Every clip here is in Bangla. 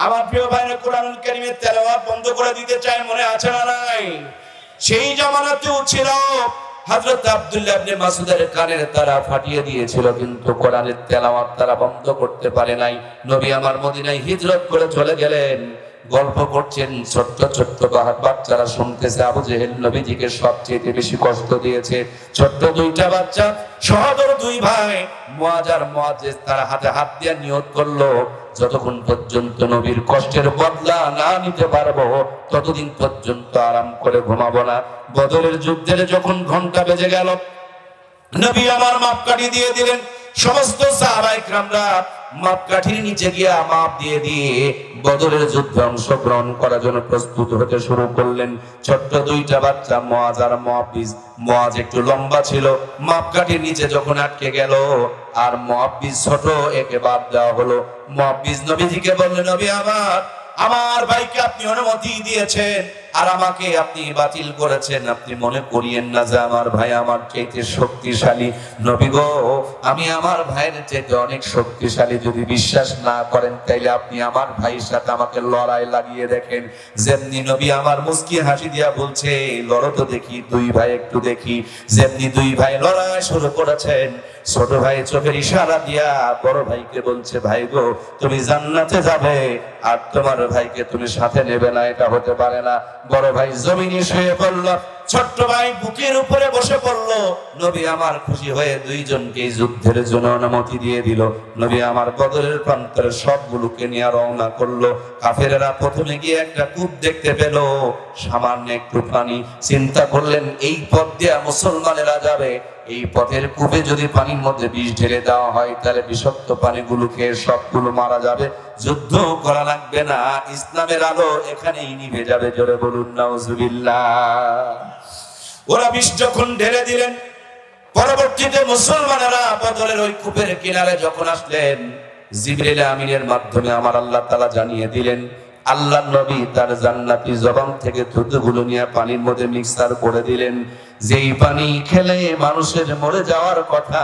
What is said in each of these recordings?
আমার প্রিয় ভাইরা, কোরআনুল কারীমের তেলাওয়াত বন্ধ করে দিতে চায়, মনে আছে না নাই? সেই জামানাতেও ছিল, হযরত আব্দুল্লাহ ইবনে মাসউদের কানের তারা ফাটিয়ে দিয়েছিল, কিন্তু কোরআনের তেলাওয়াত তারা বন্ধ করতে পারে নাই। নবী আমার মদিনায় হিজরত করে চলে গেলেন। গল্প করছেন, ছোট্ট ছোট্ট বাচ্চারা শুনতেছে, আবু জেহেল নবীজিকে সবচেয়ে বেশি কষ্ট দিয়েছে। ছোট্ট দুইটা বাচ্চা, সহোদর দুই ভাই মুআজ আর মুআজ্জিজ, তারা হাতে হাত দিয়ে নিয়ত করলো, যতক্ষণ পর্যন্ত নবীর কষ্টের বদলা না নিতে পারবো ততদিন পর্যন্ত আরাম করে ঘুমাবো না। বদরের যুদ্ধের যখন ঘন্টা বেজে গেল, নবী আমার মাপকাঠি দিয়ে দিলেন। সমস্ত সাহাবায়ে কেরামরা মাপকাঠির নিচে গিয়া মাপ দিয়ে দিয়ে বদরের যুদ্ধে অংশগ্রহণ করার জন্য প্রস্তুত হতে শুরু করলেন। ছোট্ট দুইটা বাচ্চা মুআজ আর মুআব্বিজ, মুআজ একটু লম্বা ছিল, মাপকাঠির নিচে যখন আটকে গেল, আর মুআব্বিজ ছোট, একে বাদ দেওয়া হলো। মুআব্বিজ নবীজিকে বললেন, নবী আমার ভাইকে আপনি অনুমতি দিয়েছেন আর আমাকে আপনি বাতিল করেছেন, আপনি মনে করিয়েন না যে আমার ভাই আমার চাইতে শক্তিশালী। নবী গো, আমি আমার ভাইয়ের চাইতে অনেক শক্তিশালী। যদি বিশ্বাস না করেন তাইলে আপনি আমার ভাইয়ের সাথে আমাকে লড়াই লাগিয়ে দেখেন। যেমনি নবী আমার মুস্কি হাসি দিয়া বলছে, লড়ো তো দেখি, দুই ভাই একটু দেখি। যেমনি দুই ভাই লড়াই শুরু করেছেন, ছোট ভাই চোখের ইশারা দিয়া বড় ভাইকে বলছে, ভাই গো তুমি জান্নাতে যাবে আর তোমার ভাইকে তুমি সাথে নেবে না, এটা হতে পারে না। বড় ভাই জমিনে শুয়ে পড়ল, ছোট্ট ভাই বুকের উপরে বসে পড়ল। নবী আমার খুশি হয়ে দুইজনকে যুদ্ধের জন্য অনুমতি দিয়ে দিল। নবী আমার বদরের প্রান্তরে সবগুলোকে নিয়ে রওনা করলো। কাফেরেরা প্রথমে গিয়ে একটা কূপ দেখতে পেল, সামান্য একটু পানি। চিন্তা করলেন, এই পথ দিয়ে মুসলমানেরা যাবে, এই পথের কূপে যদি পানির মধ্যে বিষ ঢেলে দেওয়া হয় তাহলে বিষাক্ত পানিগুলো খেয়ে সবগুলো মারা যাবে, যুদ্ধ করা লাগবে না, ইসলামের আলো এখানেই নিভে যাবে। জোরে বলুন নাউজুবিল্লাহ। ওরা বিষ যখন ঢেলে দিলেন, পরবর্তীতে মুসলমানেরা বদরের ওই কূপের কিনারে যখন আসলেন, জিবরিল আমিনের মাধ্যমে আমার আল্লাহ তাআলা জানিয়ে দিলেন, আল্লাহর নবী তার জান্নাতি জবান থেকে থুতুগুলো নিয়ে পানির মধ্যে মিক্সার করে দিলেন। যেই পানি খেলে মানুষের মরে যাওয়ার কথা,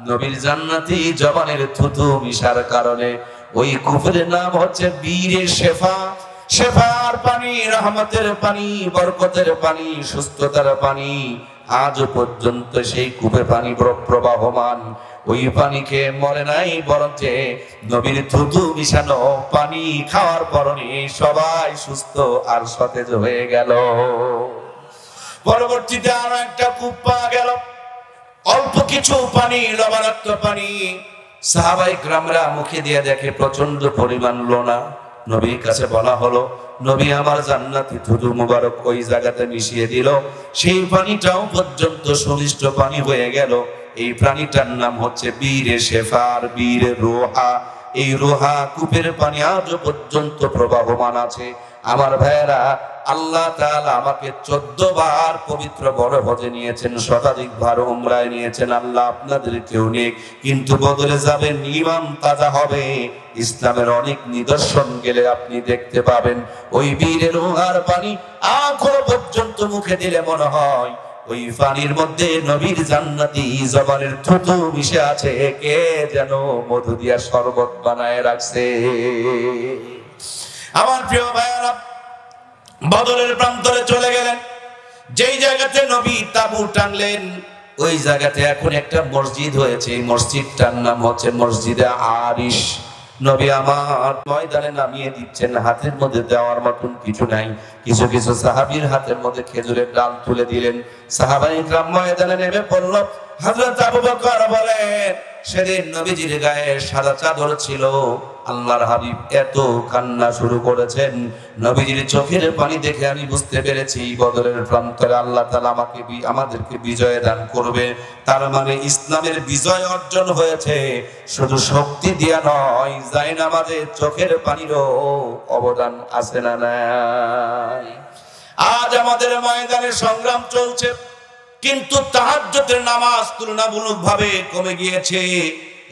নবীর জান্নাতি জবানের থুতু মিশার কারণে ওই কূপের নাম হচ্ছে বীরে শেফা। শেফার পানি, রহমতের পানি, বরকতের পানি, সুস্থতার পানি। আজ পর্যন্ত সেই কূপে পানি প্রবাহমান। ওই পানি খেয়ে মরে নাই, বরং যে নবীর থুতু মিশানো পানি খাওয়ার পরনে সবাই সুস্থ আর সতেজ হয়ে গেল। পরবর্তীতে আরো একটা কূপ পাওয়া গেল, অল্প কিছু পানি, লবণাক্ত পানি। সাহাবায়ে কেরামরা মুখে দিয়ে দেখে প্রচন্ড পরিমাণ লোনা। নবীর কাছে বলা হলো, নবী আমার জান্নাতি থুতু মুবারক ওই জায়গাতে মিশিয়ে দিল, সেই পানিটাও পর্যন্ত সুমিষ্ট পানি হয়ে গেল। এই প্রাণীটার নাম হচ্ছে বীরে শেফার, বীরে রোহা। এই রোহা কূপের পানি আজ পর্যন্ত প্রবাহমান আছে। আমার ভাইয়েরা, আল্লাহ তাআলা আমাকে 14 বার পবিত্র বড় হজে নিয়েছেন, শতাধিক বার উমরায় নিয়েছেন। আল্লাহ আপনাদের কেউ নেক, কিন্তু বদলে যাবেন, ঈমান তাজা হবে। ইসলামের অনেক নিদর্শন গেলে আপনি দেখতে পাবেন, ওই বীরের রোহার পানি এখনো পর্যন্ত মুখে দিলে মনে হয় ওই পানির মধ্যে নবীর জান্নাতি জবানের থুতু মিশে আছে, কে যেন মধু দিয়া শরবত বানায় রাখছে। আমার প্রিয় ভাইয়েরা, বদরের প্রান্তরে চলে গেলেন। যেই জায়গাতে নবী তাবু টানলেন, ওই জায়গাতে এখন একটা মসজিদ হয়েছে। এই মসজিদটার নাম হচ্ছে মসজিদে আরিশ। নবী আমার ময়দানে নামিয়ে দিচ্ছেন, হাতের মধ্যে দেওয়ার মতন কিছু নাই। কিছু কিছু সাহাবীর হাতের মধ্যে খেজুরের ডাল তুলে দিলেন। সাহাবায়ে কেরাম ময়দানে নেমে পড়ল। হযরত আবু বকর বলেন, সেদিন নবীজির গায়ে সাদা চাদর ছিল। আল্লাহর হাবিব এত কান্না শুরু করেছেন, নবীজির চোখের পানি দেখে আমি বুঝতে পেরেছি বদরের প্রান্তরে আল্লাহ তাআলা আমাদেরকে বিজয় দান করবে। তার মানে ইসলামের বিজয় অর্জন হয়েছে, শুধু শক্তি দিয়া নয়, জায়নামাজে চোখের পানিরও অবদান আছে না নাই? আজ আমাদের ময়দানে সংগ্রাম চলছে, কিন্তু তাহাজ্জুদের নামাজ তুলনামূলকভাবে কমে গিয়েছে।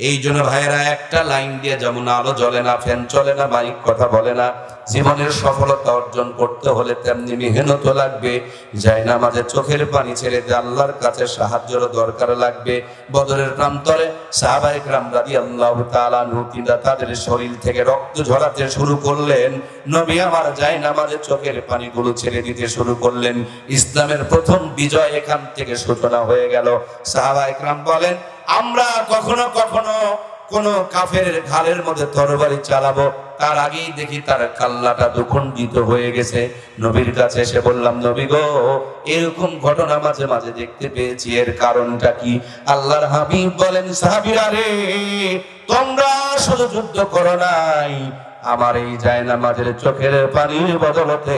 এই জন্য ভাইয়েরা, একটা লাইন দিয়ে যেমন আলো জ্বলে না, ফ্যান চলে না, মাইক কথা বলে না, জীবনের সফলতা অর্জন করতে হলে তেমনি মেহনত লাগবে। যায় না মাঝে চোখের পানি ছেড়ে দিয়ে আল্লাহর কাছে সাহায্যের দরকার লাগবে। বদরের প্রান্তরে সাহাবায়ে কেরাম রাদিয়াল্লাহু তাআলা আনহু তাদের শরীর থেকে রক্ত ঝরাতে শুরু করলেন। নবী আমার যায় না মাঝে চোখের পানিগুলো ছেড়ে দিতে শুরু করলেন। ইসলামের প্রথম বিজয় এখান থেকে সূচনা হয়ে গেল। সাহাবায়ে কেরাম বলেন, আমরা কখনো কখনো কোন কাফেরের ঘাড়ের মধ্যে তরবারি চালাবো, তার আগেই দেখি তার কাল্লাটা দুখণ্ডিত হয়ে গেছে। নবীর কাছে এসে বললাম, নবী গো, এরকম ঘটনা মাঝে মাঝে দেখতে পেয়েছি, এর কারণটা কি? আল্লাহর হাবিব বলেন, সাহাবীরা রে, তোমরা শুধু যুদ্ধ করো নাই, আমার এই জায়নামাজের চোখের পানির বদলতে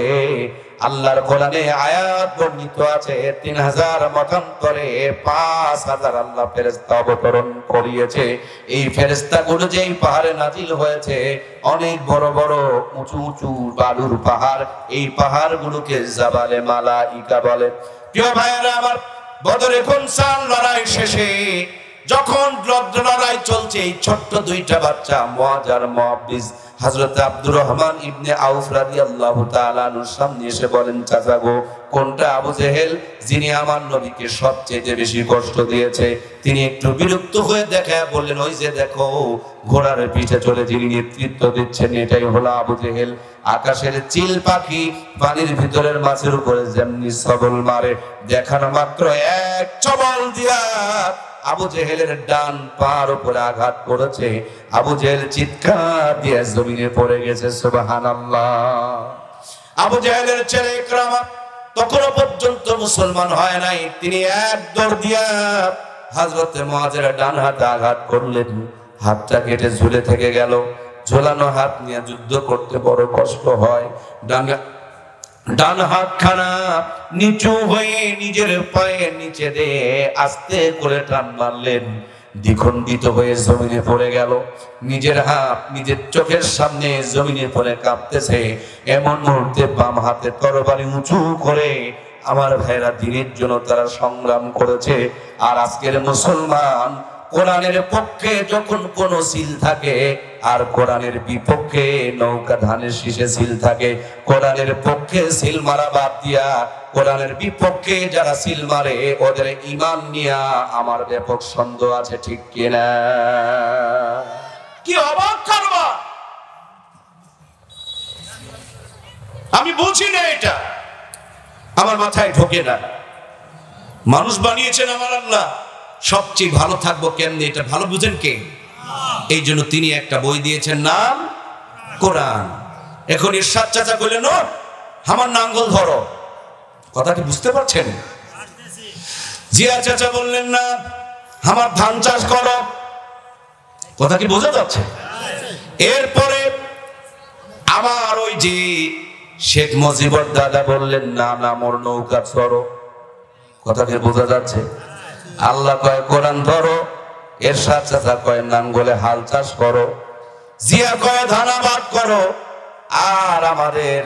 আল্লাহর কোরআনে আয়াত বর্ণিত আছে, 3000 মতান্তরে 5000 আল্লাহ ফেরেশতা অবতরণ করিয়েছে। এই ফেরেশতাগুলো যেই পাহাড়ে নাজিল হয়েছে, অনেক বড় বড় উঁচু উঁচু বালুর পাহাড়, এই পাহাড়গুলোকে জাবালে মালাইকা বলে। প্রিয় ভাইয়েরা আমার, বদরে খুনসান লড়াই শেষে যখন লড়াই চলছে, এই ছোট্ট দুইটা বাচ্চা মুআজ আর মুআব্বিজ হযরত আব্দুর রহমান ইবনে আউফ রাদিয়াল্লাহু তাআলা আনহুর সামনে এসে বলেন, চাচা গো, কোনটা আবু জেহেল যিনি আমার নবীকে সবচেয়ে বেশি কষ্ট দিয়েছে? তিনি একটু বিরক্ত হয়ে দেখায় বললেন, ওই যে দেখো, ঘোড়ার পিঠে চলে যিনি নেতৃত্ব দিচ্ছেন, এটাই হলো আবু জেহেল। আকাশের চিল পাখি পানির ভিতরের মাছের উপরে যেমনি সবল মারে, দেখানো মাত্র এক চবল দিয়া আবু জেহেলের ডান পার উপরে আঘাত করেছে। আবু জেহেল চিৎকার দিয়ে জমিনে পড়ে গেছে। সুবহানাল্লাহ। আবু জেহেলের ছেলে ইকরামা তখনও পর্যন্ত মুসলমান হয় নাই, তিনি এক দৌড় দিয়া হযরত মুআজের ডান হাতে আঘাত করলেন, হাতটা কেটে ঝুলে থেকে গেল। ঝোলানো হাত নিয়ে যুদ্ধ করতে বড় কষ্ট হয়। ডান হাতখানা নিচু হয়ে নিজের পায়ের নিচে দিয়ে আস্তে করে টান মারলেন, দ্বিখণ্ডিত হয়ে জমিনে পড়ে গেল। নিজের হাত নিজের চোখের সামনে জমিনে পড়ে কাঁপতেছে। এমন মুহূর্তে বাম হাতে তরবারি উঁচু করে আমার ভাইরা দ্বীনের জন্য তারা সংগ্রাম করেছে। আর আজকের মুসলমান কোরআনের পক্ষে যখন কোন সিল থাকে, আর কোরআনের বিপক্ষে নৌকা ধানের শীষে সিল থাকে। কোরআনের পক্ষে সিল মারা বাদ দিয়া কোরআনের বিপক্ষে যারা সিল মারে, ওদের ঈমান নিয়া আমার ব্যাপক সন্দেহ আছে, ঠিক কিনা? কি অবাক করবা, আমি বুঝি না, এটা আমার মাথায় ঢোকে না। মানুষ বানিয়েছেন আমার আল্লাহ, সবচেয়ে ভালো থাকবো কেমনে এটা ভালো বুঝেন কে? এই জন্য তিনি একটা বই দিয়েছেন, নাম কোরআন। এখন ইরশাদ চাচা কইলেন, আমার নাঙ্গল ধরো, কথা কি বুঝতে পারছেন? জিয়া চাচা বললেন, না আমার ধান চাষ করো, কথা কি বোঝা যাচ্ছে? এরপরে আমার ওই যে শেখ মুজিবুর দাদা বললেন, না না মোর নৌকা ধরো, কথা কি বোঝা যাচ্ছে? আল্লাহ কয় কোরআন ধরো, এরশাদ চাচা কয় নাঙ্গলে হাল চাষ করো, জিয়া কয় ধানাবাদ করো, আর আমাদের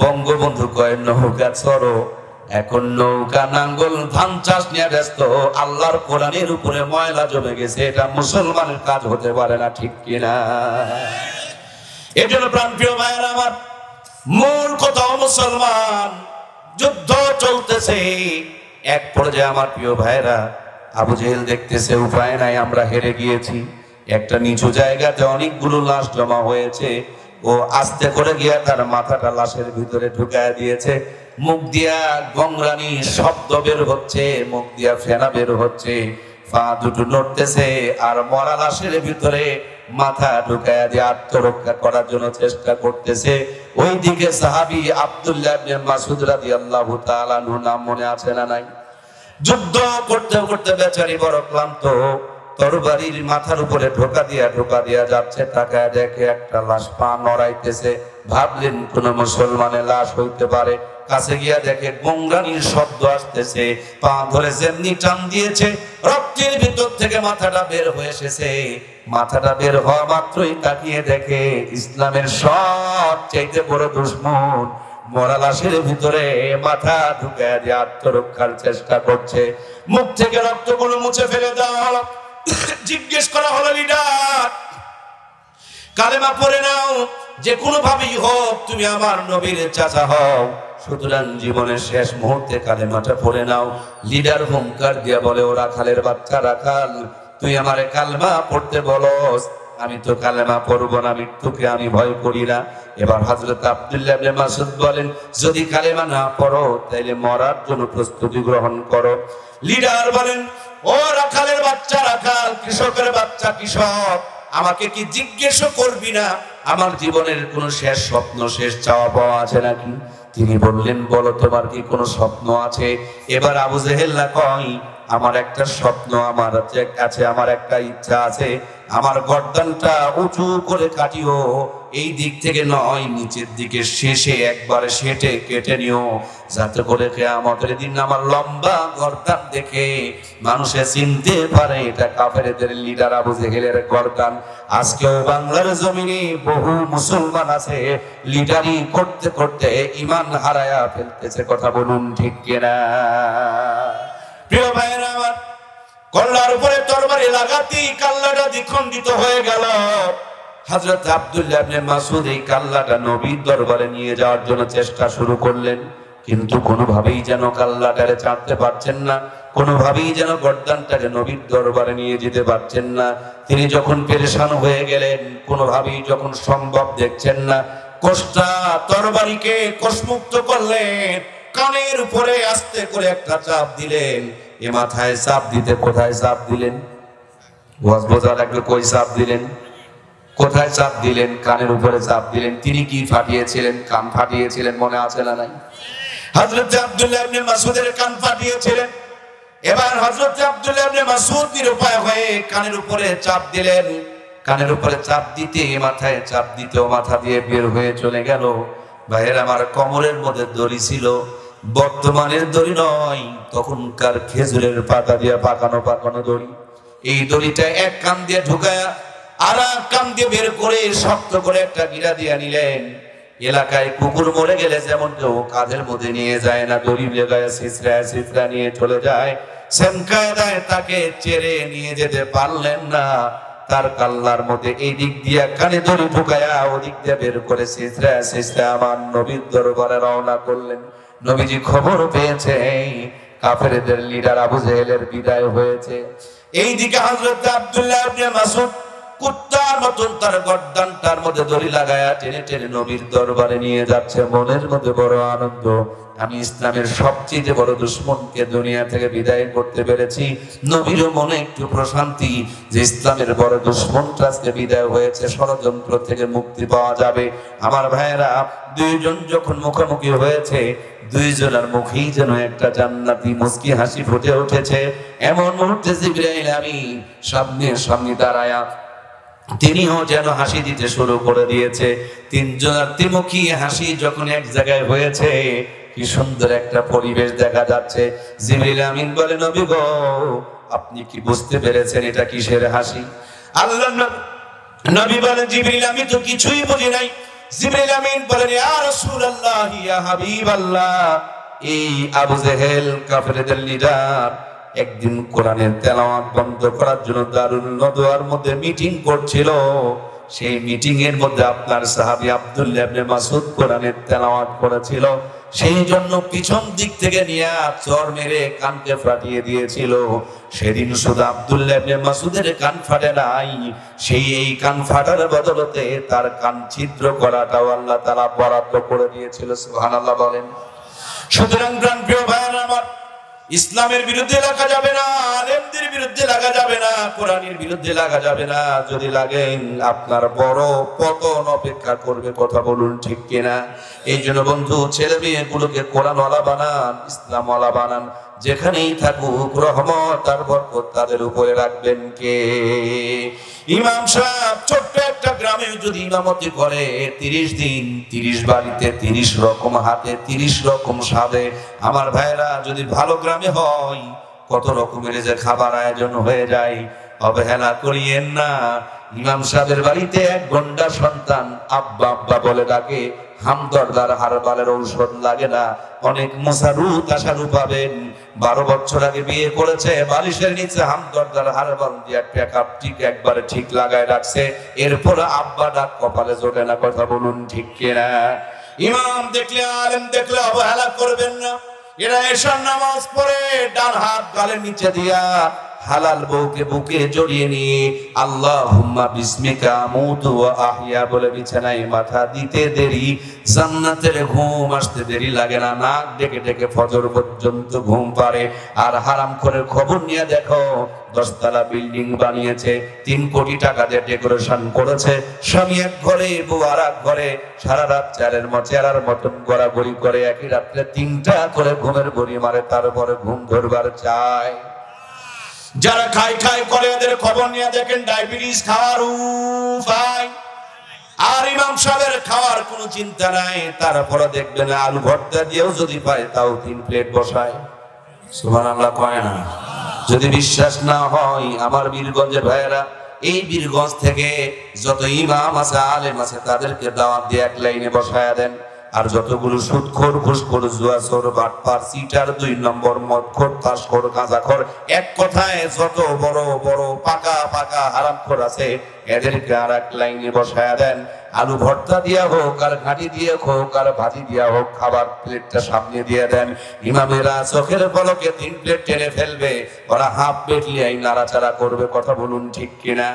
বঙ্গবন্ধু কয় নৌকা চড়ো। এখন নৌকা নাঙ্গল ধান চাষ নিয়ে ব্যস্ত, আল্লাহর কোরআনের উপরে ময়লা জমে গেছে। এটা মুসলমানের কাজ হতে পারে না, ঠিক কিনা? এই জন্য প্রাণপ্রিয় ভাইয়েরা আমার, মূল কথা মুসলমান, যুদ্ধ চলতেছে। এক পর্যায়ে আমার প্রিয় ভাইরা, আবু জেহেল দেখতেছে উপায় নাই, আমরা হেরে গিয়েছি। একটা নিচু জায়গাতে অনেকগুলো লাশ জমা হয়েছে। ও আস্তে করে গিয়া তার মাথাটা লাশের ভিতরে ঢুকায় দিয়েছে। মুখ দিয়া গংরানি শব্দ বের হচ্ছে, মুখ দিয়া ফেনা বের হচ্ছে, পা দুটো নড়তেছে, আর মরা লাশের ভিতরে মাথা ঢুকায় দিয়ে আত্মরক্ষা করার জন্য চেষ্টা করতেছে। ওইদিকে সাহাবী আব্দুল্লাহ ইবনে মাসউদ রাদিয়াল্লাহু তাআলা আনহু, নাম মনে আছে না নাই? যুদ্ধ করতে করতে বেচারি বড় ক্লান্ত, তরবারির মাথার উপরে ঢোকা দিয়া যাচ্ছে। তাকায় দেখে একটা লাশ পা নড়াইতেছে। ভাবলেন কোন মুসলমানের লাশ হইতে পারে। কাছে গিয়া দেখে গংরানির শব্দ আসতেছে। পা ধরে যেমনি টান দিয়েছে, রক্তের ভিতর থেকে মাথাটা বের হয়ে এসেছে। মাথাটা বের হওয়া মাত্রই তাকিয়ে দেখে ইসলামের সবচেয়ে বড় দুশমন মরা লাশের ভিতরে মাথা ঢুকায় দিয়ে আত্মরক্ষার চেষ্টা করছে। মুখ থেকে রক্তগুলো মুছে ফেলে দেওয়া হলো। জিজ্ঞেস করা হলো লিডার কালেমা পড়ে নাও, যে কোনো ভাবেই হোক তুমি আমার নবীর চাচা হও, সুতরাং জীবনের শেষ মুহূর্তে কালেমাটা পড়ে নাও। লিডার হুঙ্কার দিয়া বলে, ও রাখালের বাচ্চা রাখাল, তুই আমারে কালেমা পড়তে বলস, আমি তো কালেমা পড়বো না, মৃত্যুকে আমি ভয় করি না। এবার হযরত আব্দুল্লাহ ইবনে মাসউদ বলেন, যদি কালেমা না পড়ো তাহলে মরার জন্য প্রস্তুতি গ্রহণ করো। লিডার বলেন, ও রাখালের বাচ্চা রাখাল, কৃষকের বাচ্চা কৃষক, আমাকে কি জিজ্ঞেস করবি না আমার জীবনের কোন শেষ স্বপ্ন শেষ চাওয়া পাওয়া আছে নাকি? তিনি বললেন, বলো তোমার কি কোনো স্বপ্ন আছে? এবার আবু জেহেল কয়, আমার একটা স্বপ্ন আমার আছে, আমার একটা ইচ্ছা আছে, আমার গর্দানটা উঁচু করে কাটিও, এই দিক থেকে নয় নিচের দিকে শেষে একবারে সেটে কেটে নিও, যাতে করে কিয়ামতের দিন আমার লম্বা গর্দান দেখে মানুষে চিনতে পারে এটা কাফেরদের লিডার আবু জেহেলের গর্দান। আজকেও বাংলার জমিনে বহু মুসলমান আছে লিডারি করতে করতে ঈমান হারায়া ফেলতেছে, কথা বলুন ঠিক কিনা? প্রিয় ভাইরা আমার, কল্লার উপরে তরবারি লাগাতেই কাল্লাটা দ্বিখণ্ডিত হয়ে গেল। হযরত আব্দুল্লাহ ইবনে মাসউদ এই কাল্লাটা নবীর দরবারে নিয়ে যাওয়ার জন্য চেষ্টা শুরু করলেন, কিন্তু কোনোভাবেই যেন কাল্লাটারে ছাড়তে পারছেন না, কোনোভাবেই যেন গর্দানটাকে নবীর দরবারে নিয়ে যেতে পারছেন না। তিনি যখন পেরেশান হয়ে গেলেন, কোনোভাবেই যখন সম্ভব দেখছেন না, কোষ্টা তরবারিকে কোষমুক্ত করলেন, কানের উপরে আস্তে করে একটা চাপ দিলেন। এ মাথায় চাপ দিতে কোথায় চাপ দিলেন? ওয়াজ বোঝা লাগবে, কই চাপ দিলেন? কোথায় চাপ দিলেন? কানের উপরে চাপ দিলেন। তিনি কি ফাটিয়েছিলেন? কান ফাটিয়েছিলেন, মনে আছে না নাই? হযরত আব্দুল্লাহ ইবনে মাসউদের কান ফাটিয়েছিলেন। এবার হযরত আব্দুল্লাহ ইবনে মাসউদ নিরুপায় হয়ে কানের উপরে চাপ দিলেন। কানের উপরে চাপ দিতে, মাথায় চাপ দিতেও মাথা দিয়ে বের হয়ে চলে গেল। ভাইয়ের আমার, কোমরের মধ্যে দড়ি ছিল, বর্তমানের দড়ি নয়, তখনকার খেজুরের পাতা দিয়ে পাকানো দড়ি। এই দড়িটা এক কান দিয়ে ঢুকায়া আর এক কান দিয়ে বের করে শক্ত করে একটা গিরা দিয়ে নিলেন। এলাকায় কুকুর মরে গেলে যেমন কেউ কাঁধের মধ্যে নিয়ে যায় না, দড়ি লেগায় ছিঁচড়া নিয়ে চলে যায়, সেম কায়দায় তাকে চেড়ে নিয়ে যেতে পারলেন না। তার কাল্লার মধ্যে এই দিক দিয়ে কানে দড়ি ঢুকায়া ওদিক দিয়ে বের করে ছিঁচড়া আমার নবীর দরবারে রওনা করলেন। নবীজি খবর পেয়েছে কাফেরদের লিডার আবু জেহেলের বিদায় হয়েছে। এইদিকে হযরত আব্দুল্লাহ ইবনে মাসউদ কুত্তার মতন তার গর্দানটার মধ্যে দড়ি লাগায়া টেনে টেনে নবীর দরবারে নিয়ে যাচ্ছে। মনের মধ্যে বড় আনন্দ, আমি ইসলামের সবচেয়ে বড় দুশমনকে দুনিয়া থেকে বিদায় করতে পেরেছি। নবীর মনে একটু প্রশান্তি যে ইসলামের বড় দুশমনটা আজকে বিদায় হয়েছে, ষড়যন্ত্র থেকে মুক্তি পাওয়া যাবে। আমার ভাইয়েরা, দুইজন যখন মুখোমুখি হয়েছে, দুইজনের মুখেই যেন একটা জান্নাতি মুস্কি হাসি ফুটে উঠেছে। এমন মুহূর্তে জিবরাইল আমিন সামনে দাঁড়ায়া তিনিও যেন হাসি দিতে শুরু করে দিয়েছে। তিনজনের ত্রিমুখী হাসি যখন এক জায়গায় হয়েছে, কি সুন্দর একটা পরিবেশ দেখা যাচ্ছে। জিবরাইল আমিন বলে, নবী গো, আপনি কি বুঝতে পেরেছেন এটা কিসের হাসি? আল্লাহ নবী বলেন, জিবরাইল আমি তো কিছুই বুঝি নাই। জিবরাইল আমিন বলেন, ইয়া রাসূলুল্লাহ, ইয়া হাবিবাল্লাহ, এই আবু জেহেল কাফেরদের লিডার একদিন কোরআনের তেলাওয়াত বন্ধ করার জন্য দারুল নদওয়ার মধ্যে মিটিং করছিল। সেই মিটিং এর মধ্যে আপনার সাহাবী আব্দুল্লাহ ইবনে মাসউদ কোরআনের তেলাওয়াত করেছিল, সেই জন্য পিছন দিক থেকে নিয়ে চর মেরে কানকে ফাটিয়ে দিয়েছিল। সেদিন শুধু আব্দুল্লাহ ইবনে মাসউদের কান ফাটে নাই, সেই এই কান ফাটার বদলতে তার কান ছিদ্র করাটাও আল্লাহ তাআলা বরাদ্দ করে দিয়েছিল। সুবহানাল্লাহ বলেন। সুতরাং প্রিয় ভাইরা আমার, ইসলামের বিরুদ্ধে লাগা যাবে না, আলেমদের বিরুদ্ধে লাগা যাবে না, কোরআনের বিরুদ্ধে লাগা যাবে না। যদি লাগেন আপনার বড় পতন অপেক্ষা করবে, কথা বলুন ঠিক কিনা? এই জন্য বন্ধু, ছেলে মেয়েগুলোকে কোরআনওয়ালা বানান, ইসলামওয়ালা বানান। যেখানেই থাকুক রহমত আর বরকত তাদের উপরে রাখবেন কে? ইমাম সাহেব ছোট্ট একটা গ্রামে যদি ইমামতি করে 30 দিন 30 বাড়িতে 30 রকম হাতে 30 রকম স্বাদে, আমার ভাইরা যদি ভালো গ্রামে হয় কত রকমের যে খাবার আয়োজন হয়ে যায়। অবহেলা করিয়েন না, ইমাম সাহেবের বাড়িতে এক গন্ডা সন্তান আব্বা আব্বা বলে ডাকে। হামদর্দার হারবালের ঔষধ লাগে না, অনেক মোসারু তাসারু পাবেন। 12 বছর আগে বিয়ে করেছে, বালিশের নিচে হামদর্দার হারবাল দিয়ে প্যাকআপ ঠিক একবারে ঠিক লাগায় রাখছে। এরপর আব্বা ডাক কপালে জোটে না, কথা বলুন ঠিক কিনা? ইমাম দেখলে আলেম দেখলে অবহেলা করবেন না। এরা এশার নামাজ পড়ে ডান হাত গালের নিচে দিয়া হালাল বউকে বুকে জড়িয়ে নিয়ে আল্লাহুম্মা বিসমিকা আমুতু ওয়া আহইয়া বলে বিছানায় মাথা দিতে দেরি জান্নাতের ঘুম আসতে দেরি লাগে না। নাক ডেকে ডেকে ফজর পর্যন্ত ঘুম পারে। আর হারাম করে খবর নিয়ে দেখো, 10 তলা বিল্ডিং বানিয়েছে, 3 কোটি টাকা দিয়ে ডেকোরেশন করেছে, স্বামী এক ঘরে বউ আর এক ঘরে, সারা রাত চেরার মতন গড়াগড়ি করে, একই রাত্রে 3টা করে ঘুমের বড়ি মারে, তারপরে ঘুম ধরবার চায়। যারা খাই খাই করে এদের খবর নিয়ে দেখেন ডায়াবেটিস খাওয়ার উপায়। আর ইমাম সাহেবের খাওয়ার কোনো চিন্তা নাই, তারপরে দেখবেন আলু ভর্তা দিয়েও যদি পায় তাও 3 প্লেট বসায়। সুবহানাল্লাহ কয় না? যদি বিশ্বাস না হয় আমার বীরগঞ্জের ভাইয়েরা, এই বীরগঞ্জ থেকে যত ইমাম আছে আলেম আছে তাদেরকে দাওয়াত দিয়ে এক লাইনে বসায়া দেন। আর যতগুলো সুদখোর ঘুষখোর জুয়াচোর বাটপার সিটার 2 নম্বর মদখোর তাসখোর গাঁজাখোর, এক কথায় যত বড় বড় পাকা পাকা হারামখোর আছে এদেরকে আর এক লাইনে বসায়া দেন। আলু ভর্তা দিয়া হোক আর ঘাঁটি দিয়ে হোক আর ভাজি দিয়া হোক, খাবার প্লেটটা সামনে দিয়ে দেন। ইমামেরা চোখের পলকে 3 প্লেট টেনে ফেলবে, ওরা হাফ প্লেট লিয়াই নাড়াচাড়া করবে। কথা বলুন ঠিক কিনা?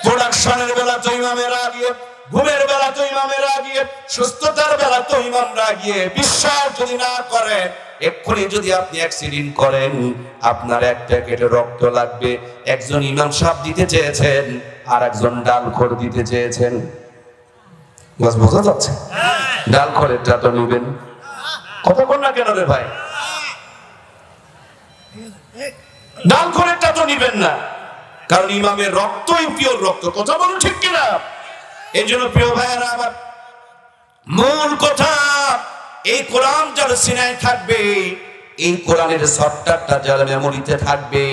প্রোডাকশনের বেলা তো ইমামেরা গিয়ে, ঘুমের বেলা তো ইমামেরা গিয়ে, সুস্থতার বেলা তো ইমামরা গিয়ে। বিশ্বাস যদি না করেন, এক্ষুনি যদি আপনি অ্যাক্সিডেন্ট করেন আপনার 1 প্যাকেট রক্ত লাগবে। একজন ইমাম সাহেব দিতে চেয়েছেন আর একজন ডালখোর দিতে চেয়েছেন। বাস বোঝা যাচ্ছে? ডালখোরেরটা তো নিবেন, কথা বল না কেন রে ভাই? ডালখোরেরটা তো নিবেন না, কারণ ইমামের রক্তই পিওর রক্ত। কথা বলুন ঠিক কিনা? এই জন্য প্রিয় ভাইয়েরা, আমার মূল কথা, এই কোরআন যার সিনায় থাকবে, এই কোরআনের সফটওয়্যারটা যার মেমোরিতে থাকবে,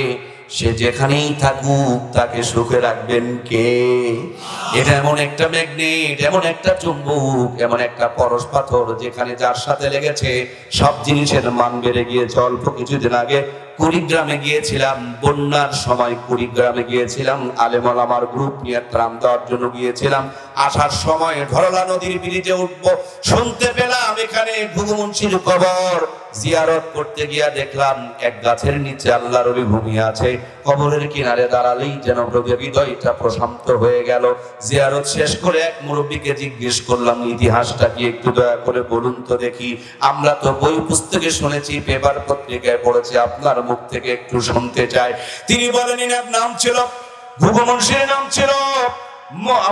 সে যেখানেই থাকুক তাকে সুখে রাখবেন কে? এটা এমন একটা ম্যাগনেট, এমন একটা চুম্বক, এমন একটা পরশ পাথর, যেখানে যার সাথে লেগেছে সব জিনিসের মান বেড়ে গিয়েছে। অল্প কিছুদিন আগে কুড়িগ্রামে গিয়েছিলাম, বন্যার সময় কুড়িগ্রামে গিয়েছিলাম, আলেম ওলামার গ্রুপ নিয়ে ত্রাণ দেওয়ার জন্য গিয়েছিলাম। আসার সময় ধরলা নদীর ব্রিজে উঠবো, শুনতে পেলাম এখানে ঘুঘু মুন্সির কবর। জিয়ারত করতে গিয়া দেখলাম এক গাছের নিচে আল্লাহর ওলি ঘুমিয়ে আছে। কবরের কিনারে দাঁড়ালেই যেন হৃদয়টা প্রশান্ত হয়ে গেল। জিয়ারত শেষ করে এক মুরব্বীকে জিজ্ঞেস করলাম, ইতিহাসটা কি একটু দয়া করে বলুন তো দেখি। আমরা তো বই পুস্তকে শুনেছি, পেপার পত্রিকায় পড়েছি, আপনার মুখ থেকে একটু শুনতে চাই। তিনি বলেন, এর নাম ছিল, ঘুঘু মুন্সির নাম ছিল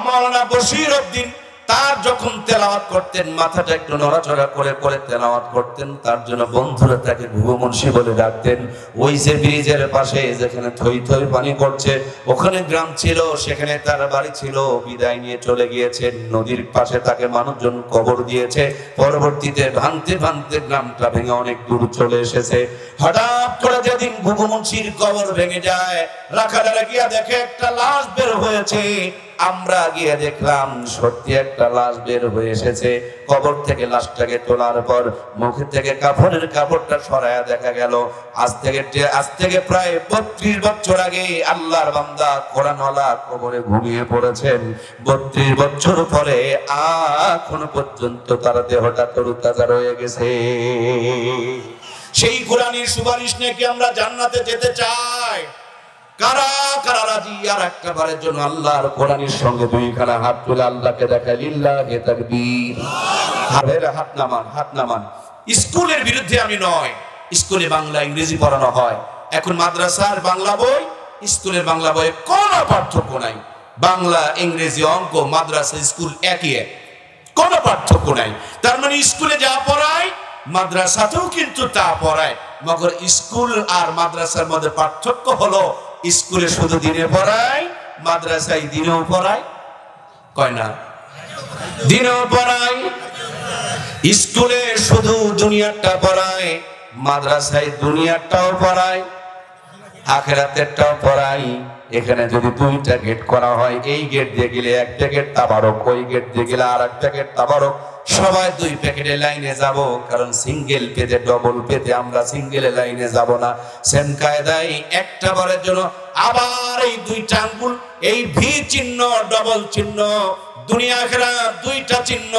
মাওলানা বশির উদ্দিন। তার যখন তেলাওয়াত করতেন মাথাটা একটু নড়াচড়া করে করে তেলাওয়াত করতেন, তার জন্য বন্ধুরা তাকে ঘুঘু মুন্সি বলে ডাকতেন। ওই যে ব্রিজের পাশে যেখানে থই থই পানি পড়ছে, ওখানে গ্রাম ছিল, সেখানে তার বাড়ি ছিল। বিদায় নিয়ে চলে গিয়েছেন, নদীর পাশে তাকে মানুষজন কবর দিয়েছে। পরবর্তীতে ভাঙতে ভাঙতে গ্রামটা ভেঙে অনেক দূর চলে এসেছে। হঠাৎ করে যেদিন ঘুঘু মুন্সির কবর ভেঙে যায়, রাখাদারা গিয়া দেখে একটা লাশ বের হয়েছে। আমরা গিয়ে দেখলাম সত্যি একটা লাশ বের হয়ে এসেছে। কবর থেকে লাশটাকে তোলার পর মুখে থেকে কাফনের কাপড়টা সরায়া দেখা গেল আজ থেকে প্রায় 32 বছর আগে আল্লাহর বান্দা কোরআনওয়ালা কবরে ঘুমিয়ে পড়েছেন। 32 বছর পরে এখনো পর্যন্ত তার দেহটা তরুতাজা রয়ে গেছে। সেই কোরআনের সুপারিশ নিয়ে কি আমরা জান্নাতে যেতে চাই? কারা কারা রাজি? আর একটা বারের জন্য আল্লাহর কোরআনের সঙ্গে 2খানা হাত তুলে আল্লাহকে দেখায় লিল্লাহি তাকবীর। হাত নামান, হাত নামান। স্কুলের বিরুদ্ধে আমি নয়, স্কুলে বাংলা ইংরেজি পড়ানো হয়। এখন মাদ্রাসার বাংলা বই, স্কুলের বাংলা বইয়ে কোনো পার্থক্য নাই। বাংলা ইংরেজি অঙ্ক মাদ্রাসা স্কুল একই এক, কোনো পার্থক্য নাই। তার মানে স্কুলে যা পড়ায় মাদ্রাসাতেও কিন্তু তা পড়ায়। মগর স্কুল আর মাদ্রাসার মধ্যে পার্থক্য হলো, স্কুলে শুধু দিনে পড়ায়, মাদ্রাসায় দিনেও পড়ায়। কয় না? দিনেও পড়ায়। স্কুলে শুধু দুনিয়াটা পড়ায়, মাদ্রাসায় দুনিয়াটাও পড়ায়, আখিরাতেরটাও পড়ায়। এখানে যদি দুইটা গেট করা হয়, এই গেট দিয়ে গেলে এক প্যাকেট তাবারক, ওই গেট দিয়ে গেলে আর এক প্যাকেট তাবারক, সবাই দুই প্যাকেটে লাইনে যাব। কারণ সিঙ্গেল পেতে ডবল পেতে আমরা সিঙ্গেলে লাইনে যাব না। সেম কায়দায় একটা বারের জন্য আবার এই দুইটা আঙ্গুল, এই ভি চিহ্ন ডবল চিহ্ন, দুনিয়া আখিরাত দুইটা চিহ্ন,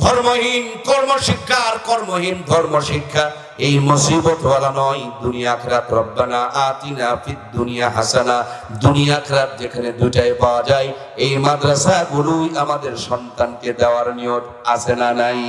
ধর্মহীন কর্মশিক্ষা আর কর্মহীন ধর্মশিক্ষা, এই মুসিবত ওয়ালা নয়। দুনিয়া আখিরাত রব্বানা আতিনা ফিদ দুনিয়া হাসানা, দুনিয়া আখিরাত যেখানে দুটাই পাওয়া যায়, এই মাদ্রাসাগুলোই আমাদের সন্তানকে দেওয়ার নিয়ত আছে না নাই?